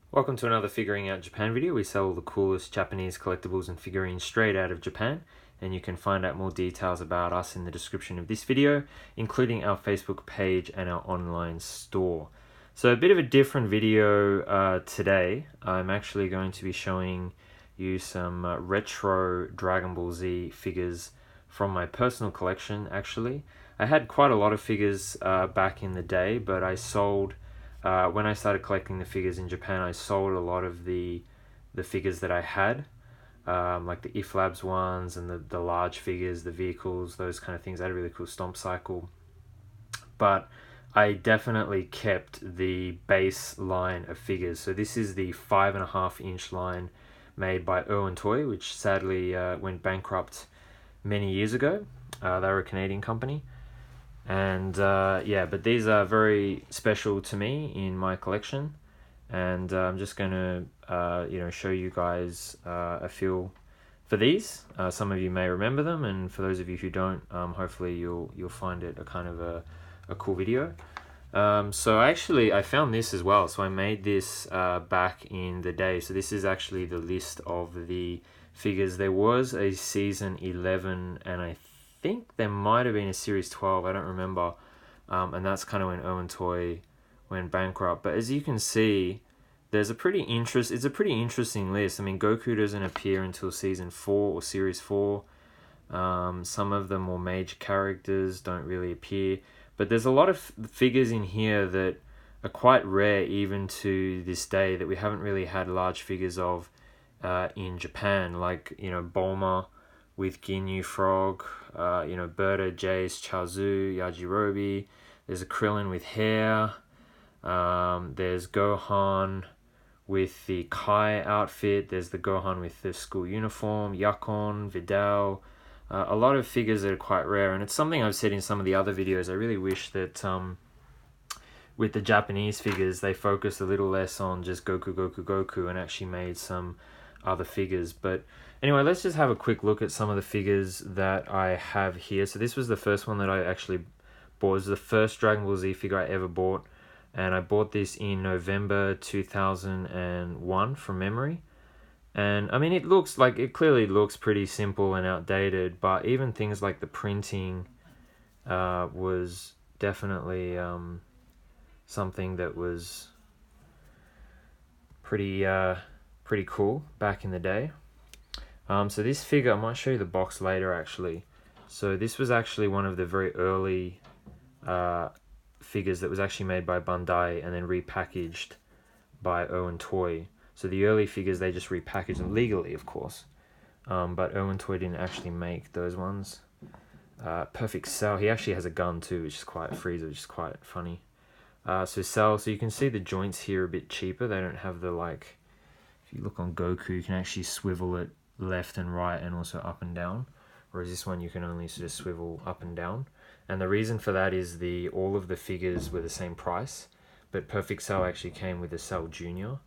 Welcome to another Figuring Out Japan video. We sell all the coolest Japanese collectibles and figurines straight out of Japan, and you can find out more details about us in the description of this video, including our Facebook page and our online store. So a bit of a different video today. I'm actually going to be showing you some retro Dragon Ball Z figures from my personal collection. Actually, I had quite a lot of figures back in the day, but I sold when I started collecting the figures in Japan. I sold a lot of the figures that I had, like the If Labs ones and the large figures, the vehicles, those kind of things. I had a really cool Stomp Cycle, but I definitely kept the base line of figures. So this is the 5.5-inch line made by Irwin Toys, which sadly went bankrupt many years ago. They were a Canadian company. And yeah, but these are very special to me in my collection, and I'm just going to show you guys a feel for these. Some of you may remember them, and for those of you who don't, hopefully you'll find it a kind of a cool video. So I found this as well. So I made this back in the day. So this is actually the list of the figures. There was a season 11, and I think there might have been a series 12, I don't remember, and that's kind of when Irwin Toy went bankrupt. But as you can see, it's a pretty interesting list. I mean, Goku doesn't appear until season 4 or series 4. Some of the more major characters don't really appear, but there's a lot of figures in here that are quite rare even to this day, that we haven't really had large figures of in Japan, like, Bulma with Ginyu Frog, Berta, Jace, Chaozu, Yajirobe. There's a Krillin with hair. There's Gohan with the Kai outfit. There's the Gohan with the school uniform, Yakon, Vidal. A lot of figures that are quite rare, and it's something I've said in some of the other videos. I really wish that with the Japanese figures, they focused a little less on just Goku, and actually made some other figures. But anyway, let's just have a quick look at some of the figures that I have here. So this was the first one that I actually bought. It was the first Dragon Ball Z figure I ever bought, and I bought this in November 2001 from memory. And I mean, it clearly looks pretty simple and outdated, but even things like the printing was definitely something that was pretty cool back in the day. So this figure, I might show you the box later actually. So this was actually one of the very early figures that was actually made by Bandai and then repackaged by Irwin Toy. So the early figures, they just repackaged them legally, of course. But Irwin Toy didn't actually make those ones. Perfect Cell, he actually has a gun too, which is quite Frieza, which is quite funny. So Cell, so you can see the joints here are a bit cheaper. They don't have the, like, if you look on Goku, you can actually swivel it left and right and also up and down, whereas this one you can only sort of swivel up and down. And the reason for that is all of the figures were the same price, but Perfect Cell actually came with a Cell Junior.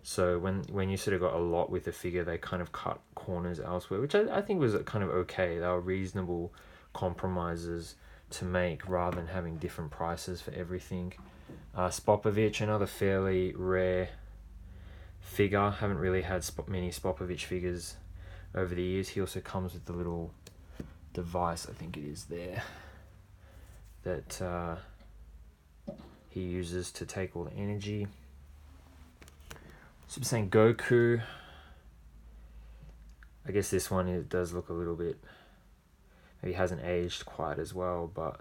So when you sort of got a lot with a figure, they kind of cut corners elsewhere, which I think was kind of okay. They were reasonable compromises to make rather than having different prices for everything. Spopovich, another fairly rare figure. Haven't really had many Spopovich figures over the years. He also comes with the little device, I think it is there, that he uses to take all the energy. So I'm saying Goku, I guess this one, it does look a little bit, maybe hasn't aged quite as well, but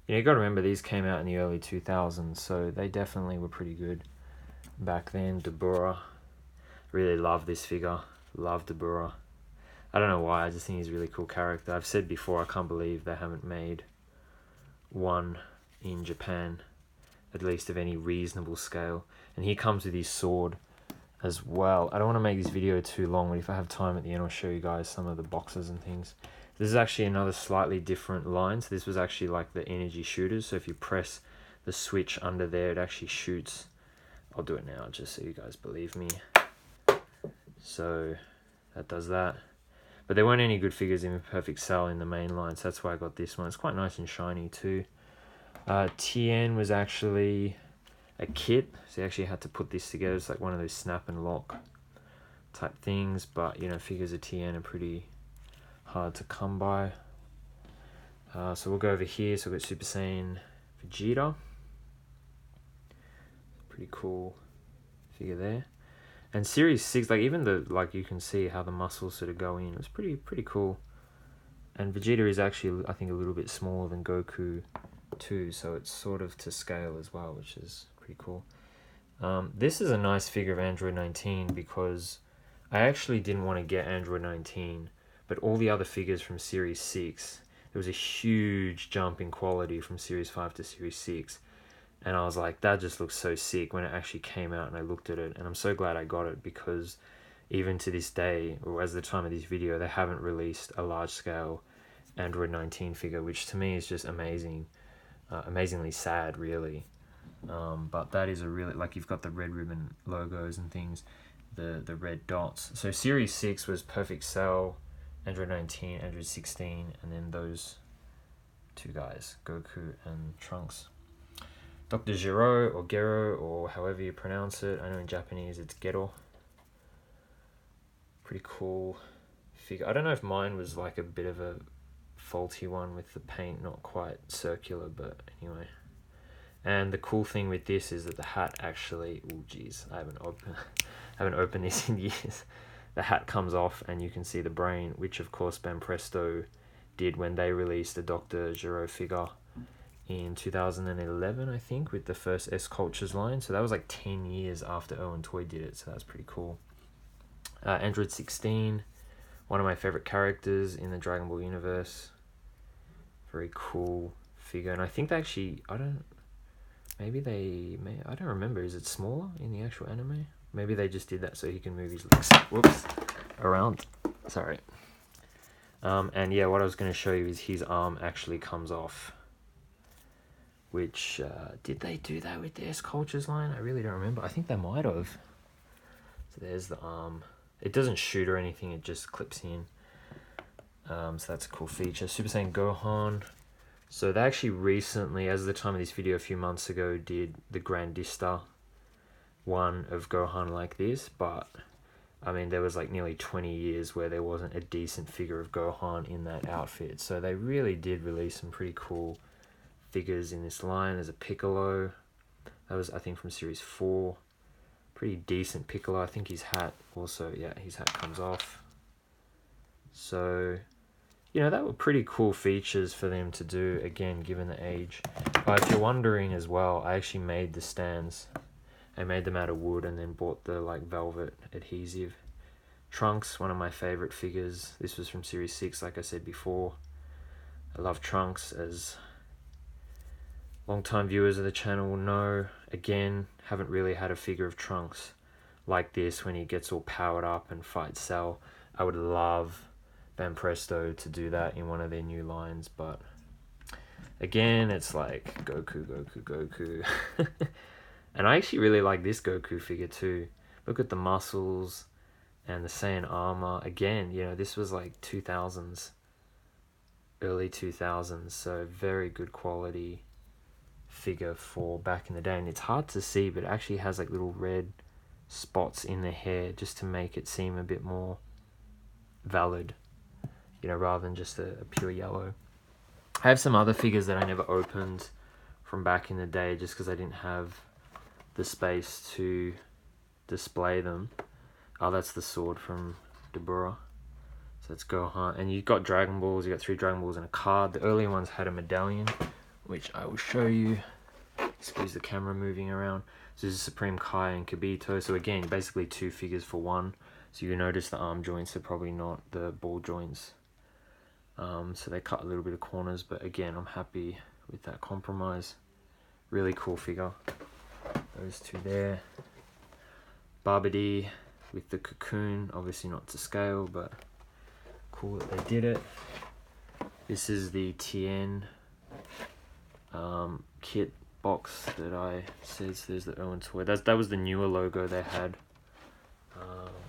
you got to remember these came out in the early 2000s, so they definitely were pretty good back then. Dabura, really love this figure, love Dabura. I don't know why, I just think he's a really cool character. I've said before, I can't believe they haven't made one in Japan, at least of any reasonable scale. And he comes with his sword as well. I don't want to make this video too long, but if I have time at the end, I'll show you guys some of the boxes and things. This is actually another slightly different line. So this was actually like the energy shooters. So if you press the switch under there, it actually shoots. I'll do it now just so you guys believe me. So that does that. But there weren't any good figures in Perfect Cell in the main line, so that's why I got this one. It's quite nice and shiny too. Tien was actually a kit, so you actually had to put this together. It's like one of those snap and lock type things, but you know, figures of TN are pretty hard to come by. So we'll go over here. So we've got Super Saiyan Vegeta, pretty cool figure there. And Series 6, like even the, like you can see how the muscles sort of go in. It's pretty cool. And Vegeta is actually, I think, a little bit smaller than Goku too, so it's sort of to scale as well, which is pretty cool. This is a nice figure of Android 19 because I actually didn't want to get Android 19, but all the other figures from Series 6, there was a huge jump in quality from Series 5 to Series 6. And I was like, that just looks so sick when it actually came out and I looked at it. And I'm so glad I got it because even to this day, or as the time of this video, they haven't released a large-scale Android 19 figure, which to me is just amazing. Amazingly sad, really. But that is a really, like, you've got the red ribbon logos and things, the red dots. So Series 6 was Perfect Cell, Android 19, Android 16, and then those two guys, Goku and Trunks. Dr. Gero, or Gero, or however you pronounce it. I know in Japanese it's Gero. Pretty cool figure. I don't know if mine was like a bit of a faulty one with the paint not quite circular, but anyway. And the cool thing with this is that the hat actually, oh geez, I haven't opened this in years. The hat comes off and you can see the brain, which of course Banpresto did when they released the Dr. Gero figure in 2011, I think, with the first S Cultures line. So that was like 10 years after Irwin Toys did it, so that's pretty cool. Android 16, one of my favorite characters in the Dragon Ball universe. Very cool figure, and I think they actually, I don't remember, is it smaller in the actual anime? Maybe they just did that so he can move his legs, whoops, around, sorry. And yeah, what I was going to show you is his arm actually comes off, which, did they do that with the S Cultures line? I really don't remember. I think they might have. So there's the arm. It doesn't shoot or anything, it just clips in. So that's a cool feature. Super Saiyan Gohan. So they actually recently, as of the time of this video, a few months ago, did the Grandista one of Gohan like this, but I mean, there was like nearly 20 years where there wasn't a decent figure of Gohan in that outfit. So they really did release some pretty cool figures in this line. There's a Piccolo. That was, I think, from Series 4. Pretty decent Piccolo. I think his hat also, yeah, his hat comes off. So, you know, that were pretty cool features for them to do, again, given the age. But if you're wondering as well, I actually made the stands. I made them out of wood and then bought the, like, velvet adhesive. Trunks, one of my favorite figures. This was from Series 6, like I said before. I love Trunks, as long-time viewers of the channel will know. Again, haven't really had a figure of Trunks like this when he gets all powered up and fights Cell. I would love Banpresto to do that in one of their new lines, but again, it's like Goku, Goku, Goku. And I actually really like this Goku figure too. Look at the muscles and the Saiyan armor. Again, you know, this was like 2000s, early 2000s, so very good quality figure for back in the day. And it's hard to see, but it actually has like little red spots in the hair just to make it seem a bit more valid, you know, rather than just a pure yellow. I have some other figures that I never opened from back in the day just because I didn't have the space to display them. Oh, that's the sword from Dabura. So let's go Gohan. And you've got Dragon Balls. You got 3 Dragon Balls and a card. The earlier ones had a medallion, which I will show you. Excuse the camera moving around. So this is Supreme Kai and Kibito. So again, basically 2 figures for one. So you notice the arm joints are probably not the ball joints. So they cut a little bit of corners, but again, I'm happy with that compromise. Really cool figure. Those 2 there. Babidi with the cocoon, obviously not to scale, but cool that they did it. This is the TN kit box that I said. So there's the Irwin Toys. That was the newer logo they had.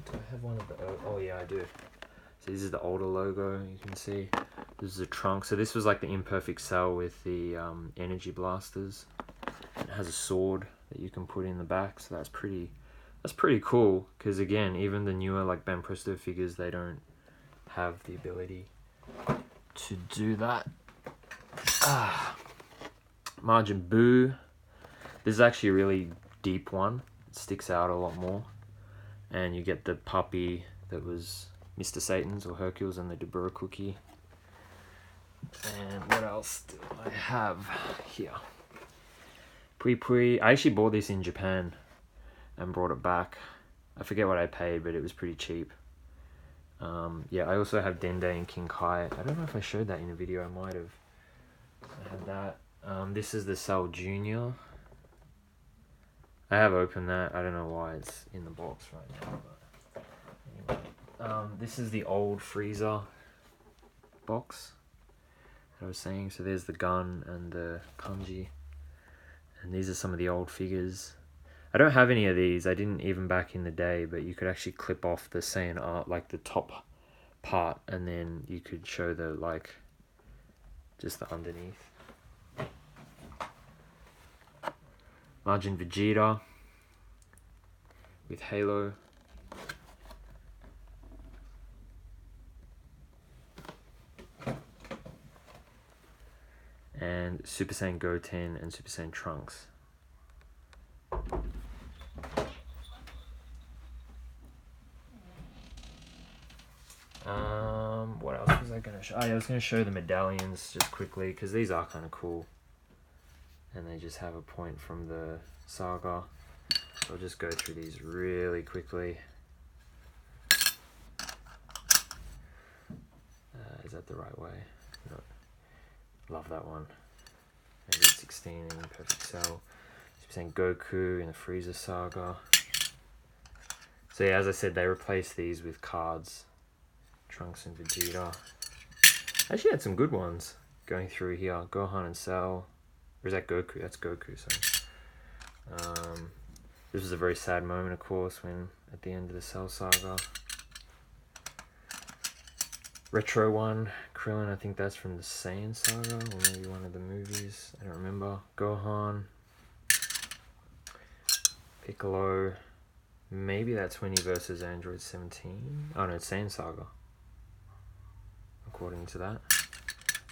Do I have one of the, oh yeah, I do. So this is the older logo, you can see. This is the trunk. So this was like the imperfect cell with the energy blasters. It has a sword. that you can put in the back, so that's pretty cool, because again, even the newer like Ben Presto figures, they don't have the ability to do that. Majin Buu. This is actually a really deep one. It sticks out a lot more. And you get the puppy that was Mr. Satan's or Hercules, and the Dabura cookie. And what else do I have here? Pui Pui. I actually bought this in Japan and brought it back. I forget what I paid, but it was pretty cheap. Yeah, I also have Dende and King Kai. I don't know if I showed that in a video. I might have. I had that. This is the Cell Junior. I have opened that. I don't know why it's in the box right now. But anyway, this is the old Frieza box that I was saying. So there's the gun and the kanji. And these are some of the old figures. I don't have any of these. I didn't even back in the day, but you could actually clip off the Saiyan art, like the top part, and then you could show the, like, just the underneath. Majin Vegeta with Halo. And Super Saiyan Goten and Super Saiyan Trunks. What else was I going to show? Oh, yeah, I was going to show the medallions just quickly, because these are kind of cool. And they just have a point from the saga. So I'll just go through these really quickly. Is that the right way? No. Love that one. Maybe 16 in Perfect Cell. Super Saiyan Goku in the Frieza saga. So yeah, as I said, they replaced these with cards. Trunks and Vegeta. I actually had some good ones going through here. Gohan and Cell. Or is that Goku? That's Goku, so. This was a very sad moment, of course, when at the end of the Cell saga. Retro one, Krillin, I think that's from the Saiyan saga, or maybe one of the movies, I don't remember. Gohan. Piccolo. Maybe that's when he versus Android 17. Oh no, it's Saiyan saga. According to that.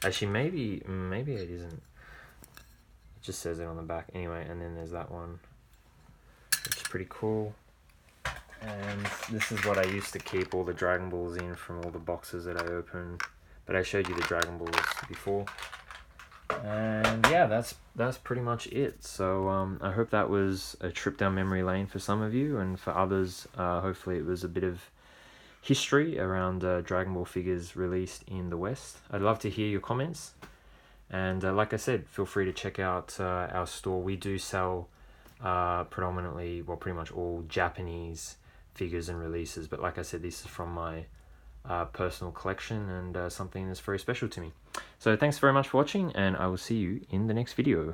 Actually, maybe it isn't. It just says it on the back. Anyway, and then there's that one, which is pretty cool. And this is what I used to keep all the Dragon Balls in from all the boxes that I opened. But I showed you the Dragon Balls before. And yeah, that's pretty much it. So I hope that was a trip down memory lane for some of you, and for others, hopefully it was a bit of history around Dragon Ball figures released in the West. I'd love to hear your comments. And like I said, feel free to check out our store. We do sell predominantly, well, pretty much all Japanese figures and releases. But like I said, this is from my personal collection, and something that's very special to me. So thanks very much for watching, and I will see you in the next video.